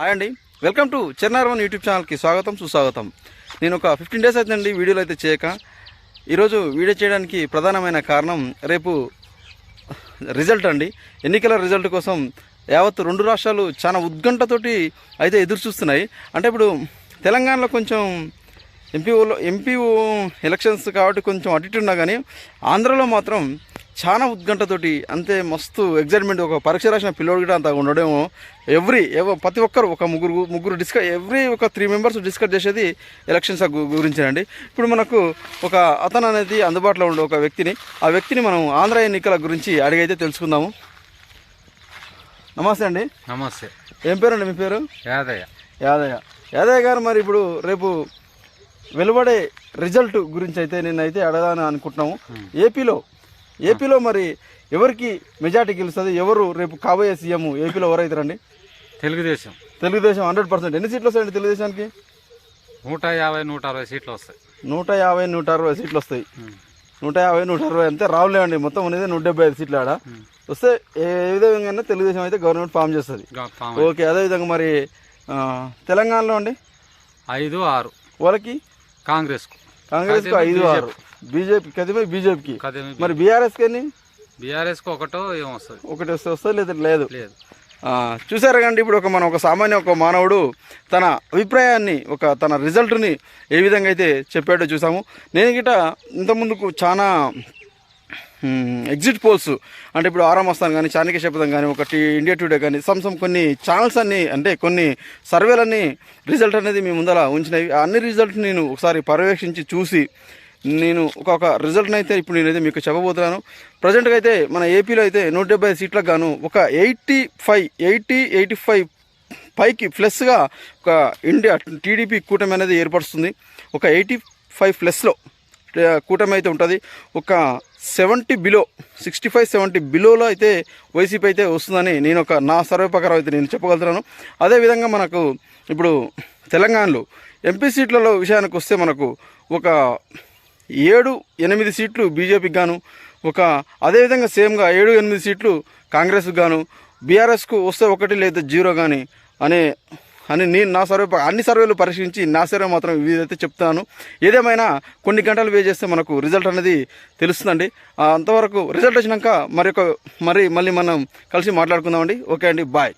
Hi అండి, welcome to చెన్నార్1 YouTube ఛానల్కి స్వాగతం సుస్వాగతం. నేను ఒక 15 డేస్ అవుతుందండి వీడియోలు అయితే చేయక. ఈరోజు వీడియో చేయడానికి ప్రధానమైన కారణం రేపు రిజల్ట్ అండి. ఎన్నికల రిజల్ట్ కోసం యావత్ రెండు రాష్ట్రాలు చాలా ఉత్కంఠతోటి అయితే ఎదురు చూస్తున్నాయి. అంటే ఇప్పుడు తెలంగాణలో కొంచెం ఎంపీఓ ఎలక్షన్స్ కాబట్టి కొంచెం అటు ఇటు ఉన్నా కానీ ఆంధ్రలో మాత్రం చాలా ఉత్కంఠతోటి అంతే మస్తు ఎగ్జైట్మెంట్. ఒక పరీక్ష రాసిన పిల్లోడు కూడా అంత ఉండడేమో. ప్రతి ఒక్కరు ఒక ముగ్గురు ఒక 3 మెంబర్స్ డిస్కస్ చేసేది ఎలక్షన్స్ గురించేనండి. ఇప్పుడు మనకు ఒక అతను అనేది అందుబాటులో ఉండే ఒక వ్యక్తిని మనం ఆంధ్ర ఎన్నికల గురించి అడిగైతే తెలుసుకుందాము. నమస్తే అండి. నమస్తే. ఏం పేరండి మీ పేరు? యాదయ్య గారు, మరి ఇప్పుడు రేపు వెలువడే రిజల్ట్ గురించి అయితే నేనైతే అడగాలని అనుకుంటున్నాము. ఏపీలో మరి ఎవరికి మెజార్టీ గెలుస్తుంది? ఎవరు రేపు కాబోయే సీఎం ఏపీలో ఎవరైతారండి? తెలుగుదేశం 100%. ఎన్ని సీట్లు వస్తాయండి తెలుగుదేశానికి? 150-160 సీట్లు వస్తాయి. 150-160 సీట్లు వస్తాయి. 150-160 అంతే రావులేవండి. మొత్తం అనేది 175 సీట్లు ఆడ వస్తే ఏ విధంగా తెలుగుదేశం అయితే గవర్నమెంట్ ఫామ్ చేస్తుంది. ఓకే, అదేవిధంగా మరి తెలంగాణలో అండి 5-6 వాళ్ళకి కాంగ్రెస్ 5-6 బీజేపీకి. మరి బీఆర్ఎస్కి ఒకటి వస్తుంది లేదు. చూసారా కండి, ఇప్పుడు ఒక సామాన్య మానవుడు తన అభిప్రాయాన్ని తన రిజల్ట్ని ఏ విధంగా అయితే చెప్పాడో చూసాము. నేను గిట ఇంతకుముందుకు చాలా ఎగ్జిట్ పోల్స్ అంటే ఇప్పుడు ఆరామస్థాన్ కానీ, చాణక్య శపథం కానీ, ఒకటి ఇండియా టుడే కానీ, కొన్ని ఛానల్స్ అన్నీ అంటే కొన్ని సర్వేలన్నీ రిజల్ట్ అనేది మీ ముందర ఉంచినవి. అన్ని రిజల్ట్ నేను ఒకసారి పర్యవేక్షించి చూసి నేను ఒక రిజల్ట్ని అయితే ఇప్పుడు నేనైతే మీకు చెప్పబోతున్నాను. ప్రజెంట్గా అయితే మన ఏపీలో అయితే 175 సీట్లకు గాను ఒక 85 పైకి ప్లస్గా ఒక ఇండియా టీడీపీ కూటమి అనేది ఏర్పడుతుంది. ఒక 85 ప్లస్లో కూటమి అయితే ఉంటుంది. ఒక 65-70 బిలోలో అయితే వైసీపీ అయితే వస్తుందని నేను నా సర్వే ప్రకారం అయితే నేను చెప్పగలుగుతున్నాను. అదేవిధంగా మనకు ఇప్పుడు తెలంగాణలో ఎంపీ సీట్లలో విషయానికి వస్తే మనకు ఒక 7-8 సీట్లు బీజేపీకి గాను, అదేవిధంగా సేమ్గా 7-8 సీట్లు కాంగ్రెస్కి గాను, బీఆర్ఎస్కు వస్తే 1 లేదా 0 కానీ అని నేను నా అన్ని సర్వేలు పరిశీలించి నా సర్వే మాత్రం ఇదైతే చెప్తాను. ఏదేమైనా కొన్ని గంటలు వే చేస్తే మనకు రిజల్ట్ అనేది తెలుస్తుందండి. అంతవరకు రిజల్ట్ వచ్చినాక మళ్ళీ మనం కలిసి మాట్లాడుకుందామండి. ఓకే అండి, బాయ్.